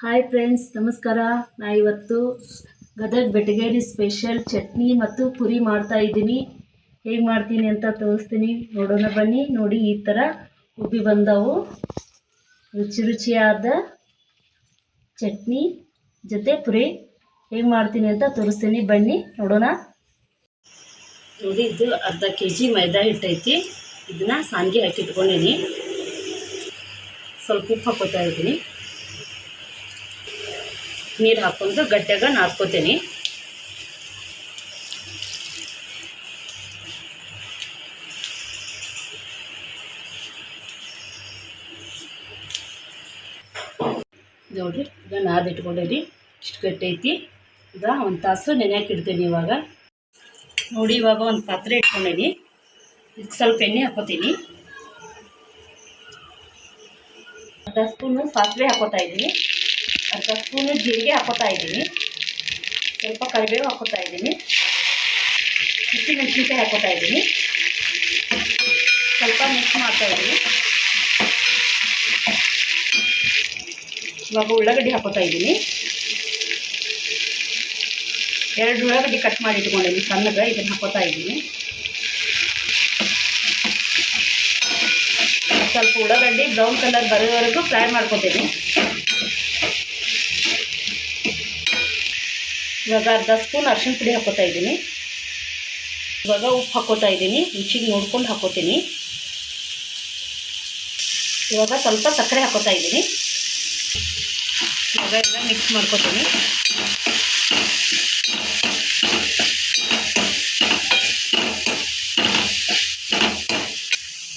Hi friends, ನಮಸ್ಕಾರ. ನಾ ಇವತ್ತು ಗದಗ ಬೆಟಗೇರಿ ಸ್ಪೆಷಲ್ ಚಟ್ನಿ ಮತ್ತು ಪುರಿ ಮಾಡ್ತಾ ಇದ್ದೀನಿ. ಹೇಗೆ ಮಾಡ್ತೀನಿ ಅಂತ ತೋರಿಸ್ತೀನಿ, ನೋಡೋಣ ಬನ್ನಿ. ನೋಡಿ, ಈ ಥರ ಉಬ್ಬಿ ಬಂದವು. ರುಚಿಯಾದ ಚಟ್ನಿ ಜೊತೆ ಪುರಿ ಹೇಗೆ ಮಾಡ್ತೀನಿ ಅಂತ ತೋರಿಸ್ತೀನಿ, ಬನ್ನಿ ನೋಡೋಣ. ನೋಡಿ, ಇದು ಅರ್ಧ kg ಮೈದಾ ಹಿಟ್ಟೈತಿ. ಇದನ್ನು ಸಾಂಗೆ ಹಾಕಿಟ್ಕೊಂಡೀನಿ. ಸ್ವಲ್ಪ ಉಪ್ಪು ಹಾಕೋತಾ ಇದ್ದೀನಿ. ನೀರು ಹಾಕೊಂಡು ಗಟ್ಟಿಯಾಗ ನಾದ್ಕೋತೀನಿ. ನೋಡಿರಿ, ಈಗ ನಾದಿಟ್ಕೊಂಡೇನಿ. ಇಷ್ಟು ಗಟ್ಟಿ ಐತಿ. ಈಗ ಒಂದು ತಾಸು ನೆನೆಯಕ್ಕೆ ಇಡ್ತೀನಿ. ಇವಾಗ ನೋಡಿ, ಇವಾಗ ಒಂದು ಪಾತ್ರೆ ಇಟ್ಕೊಂಡೇನಿ. ಇದಕ್ಕೆ ಸ್ವಲ್ಪ ಎಣ್ಣೆ ಹಾಕೋತೀನಿ. ಅರ್ಧ ಸ್ಪೂನು ಸಾಸಿವೆ ಹಾಕೋತಾ ಇದ್ದೀನಿ. ಅರ್ಧ ಸ್ಪೂನು ಜೀರಿಗೆ ಹಾಕೋತಾ ಇದ್ದೀನಿ. ಸ್ವಲ್ಪ ಕರಿಬೇವು ಹಾಕೋತಾ ಇದ್ದೀನಿ. ಹಸಿಮೆಣಸಿನಕಾಯಿ ಹಾಕೋತಾ ಇದ್ದೀನಿ. ಸ್ವಲ್ಪ ಮಿಕ್ಸ್ ಮಾಡ್ತಾ ಇದ್ದೀನಿ. ಇವಾಗ ಉಳ್ಳಾಗಡ್ಡಿ ಹಾಕೋತಾ ಇದ್ದೀನಿ. 2 ಉಳ್ಳಾಗಡ್ಡಿ ಕಟ್ ಮಾಡಿ ಇಟ್ಕೊಂಡಿದ್ದೀನಿ ಸಣ್ಣಗೆ. ಇದನ್ನು ಹಾಕೋತಾ ಇದ್ದೀನಿ. ಸ್ವಲ್ಪ ಉಳ್ಳಾಗಡ್ಡಿ ಬ್ರೌನ್ ಕಲರ್ ಬರೋವರೆಗೂ ಫ್ರೈ ಮಾಡ್ಕೊತೀನಿ. ಇವಾಗ ಅರ್ಧ ಸ್ಪೂನ್ ಅರಿಶಿನ ಪುಡಿ ಹಾಕೋತಾ ಇದ್ದೀನಿ. ಇವಾಗ ಉಪ್ಪು ಹಾಕೋತಾ ಇದ್ದೀನಿ. ರುಚಿಗೆ ನೋಡ್ಕೊಂಡು ಹಾಕೋತೀನಿ. ಇವಾಗ ಸ್ವಲ್ಪ ಸಕ್ಕರೆ ಹಾಕೋತಾ ಇದ್ದೀನಿ. ಇವಾಗ ಎಲ್ಲ ಮಿಕ್ಸ್ ಮಾಡ್ಕೋತೀನಿ.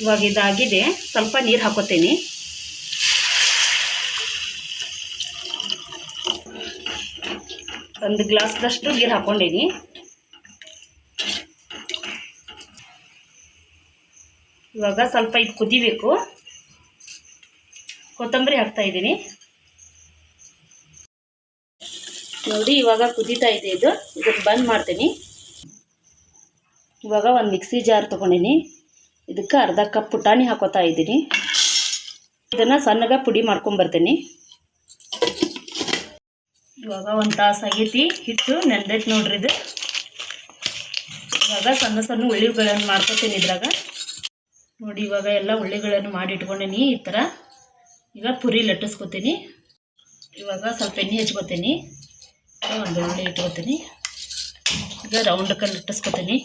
ಇವಾಗ ಇದಾಗಿದೆ. ಸ್ವಲ್ಪ ನೀರು ಹಾಕೋತೀನಿ. ಒಂದು ಗ್ಲಾಸ್ದಷ್ಟು ನೀರು ಹಾಕ್ಕೊಂಡೀನಿ. ಇವಾಗ ಸ್ವಲ್ಪ ಇದು ಕುದಿಬೇಕು. ಕೊತ್ತಂಬರಿ ಹಾಕ್ತಾಯಿದ್ದೀನಿ. ನೋಡಿ, ಇವಾಗ ಕುದೀತಾ ಇದೆ. ಇದನ್ನು ಬಂದ್ ಮಾಡ್ತೀನಿ. ಇವಾಗ ಒಂದು ಮಿಕ್ಸಿ ಜಾರ್ ತೊಗೊಂಡಿನಿ. ಇದಕ್ಕೆ ಅರ್ಧ ಕಪ್ ಪುಟಾಣಿ ಹಾಕೋತಾ ಇದ್ದೀನಿ. ಇದನ್ನು ಸಣ್ಣಗೆ ಪುಡಿ ಮಾಡ್ಕೊಂಬರ್ತೀನಿ. ಇವಾಗ ಒಂದು ತಾಸು ಆಗೈತಿ. ಹಿಟ್ಟು ನೆಂದೈತಿ ನೋಡ್ರಿ. ಇದು ಇವಾಗ ಸಣ್ಣ ಸಣ್ಣ ಉಳ್ಳಿಗಳನ್ನು ಮಾಡ್ಕೊತೀನಿ ಇದ್ರಾಗ. ನೋಡಿ, ಇವಾಗ ಎಲ್ಲ ಉಳ್ಳಿಗಳನ್ನು ಮಾಡಿ ಇಟ್ಕೊಂಡೀನಿ ಈ ಥರ. ಈಗ ಪುರಿ ಲಟ್ಟಿಸ್ಕೊತೀನಿ. ಇವಾಗ ಸ್ವಲ್ಪ ಎಣ್ಣೆ ಹಚ್ಕೊತೀನಿ. ಒಂದು ಉಳ್ಳಿ ಇಟ್ಕೊತೀನಿ. ಈಗ ರೌಂಡಕ್ಕೆ ಲಟ್ಟಿಸ್ಕೊತೀನಿ.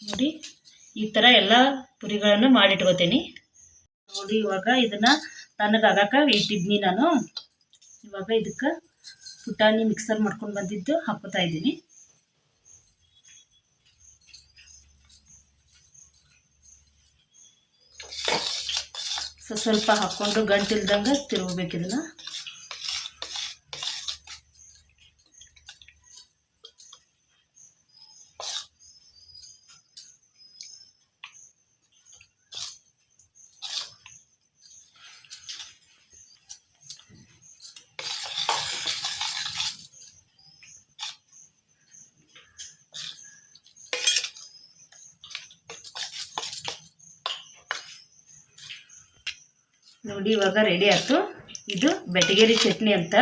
ನೋಡಿ, ಈ ಥರ ಎಲ್ಲ ಪುರಿಗಳನ್ನು ಮಾಡಿಟ್ಕೋತೀನಿ. ನೋಡಿ, ಇವಾಗ ಇದನ್ನು ತಣ್ಣಗಾಗಕ್ಕೆ ಇಟ್ಟಿದ್ನಿ ನಾನು. ಇವಾಗ ಇದಕ್ಕೆ ಪುಟಾಣಿ ಮಿಕ್ಸರ್ ಮಾಡ್ಕೊಂಡು ಬಂದಿದ್ದು ಹಾಕೋತಾ ಇದ್ದೀನಿ. ಸ್ವಲ್ಪ ಹಾಕ್ಕೊಂಡು ಗಂಟಿಲ್ದಂಗೆ ತಿರುಗಬೇಕು ಇದನ್ನು. ನೋಡಿ, ಇವಾಗ ರೆಡಿ ಆಯ್ತು. ಇದು ಬೆಟಗೇರಿ ಚಟ್ನಿ ಅಂತ.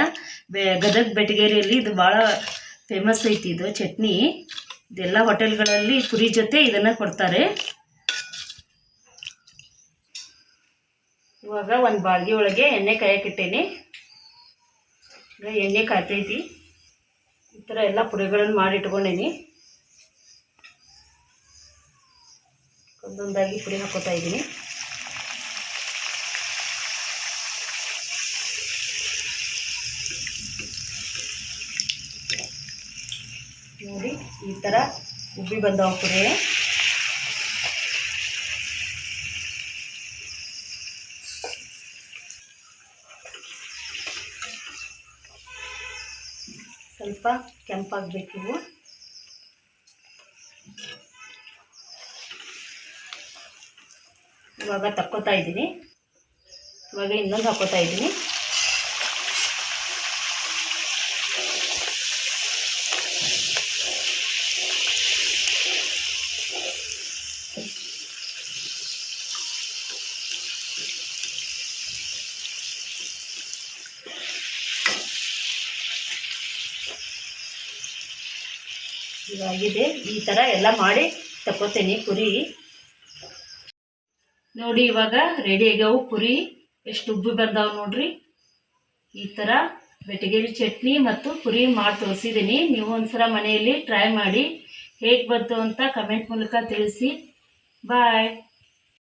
ಗದಗ ಬೆಟಗೇರಿಯಲ್ಲಿ ಇದು ಭಾಳ ಫೇಮಸ್ ಐತಿ ಇದು ಚಟ್ನಿ. ಇದೆಲ್ಲ ಹೋಟೆಲ್ಗಳಲ್ಲಿ ಪುರಿ ಜೊತೆ ಇದನ್ನು ಕೊಡ್ತಾರೆ. ಇವಾಗ ಒಂದು ಬಾಳ್ಗೆ ಒಳಗೆ ಎಣ್ಣೆ ಕಾಯಕ್ಕಿಟ್ಟೇನಿ. ಎಣ್ಣೆ ಕಾಯ್ತೈತಿ. ಈ ಥರ ಎಲ್ಲ ಪುರಿಗಳನ್ನು ಮಾಡಿಟ್ಕೊಂಡೇನಿ. ಒಂದೊಂದಾಗಿ ಪುರಿ ಹಾಕೋತಾ ಇದ್ದೀನಿ. ನೋಡಿ, ಈ ಥರ ಉಬ್ಬಿ ಬಂದವ ಪುರಿ. ಸ್ವಲ್ಪ ಕೆಂಪಾಗಬೇಕು ಇವು. ಇವಾಗ ತಕ್ಕೋತಾ ಇದ್ದೀನಿ. ಇವಾಗ ಇನ್ನೊಂದು ಹಾಕೋತಾ ಇದ್ದೀನಿ. ಇವಾಗಿದೆ. ಈ ಥರ ಎಲ್ಲ ಮಾಡಿ ತಗೋತೀನಿ ಪುರಿ. ನೋಡಿ ಇವಾಗ ರೆಡಿ ಆಗ್ಯಾವು ಪುರಿ. ಎಷ್ಟು ಉಬ್ಬಿ ಬಂದಾವೆ ನೋಡ್ರಿ. ಈ ಥರ ಬೆಟಗೇರಿ ಚಟ್ನಿ ಮತ್ತು ಪುರಿ ಮಾಡಿ ತೋರಿಸಿದ್ದೀನಿ. ನೀವು ಒಂದ್ಸಲ ಮನೆಯಲ್ಲಿ ಟ್ರೈ ಮಾಡಿ ಹೇಗೆ ಬಂತು ಅಂತ ಕಮೆಂಟ್ ಮೂಲಕ ತಿಳಿಸಿ. ಬಾಯ್.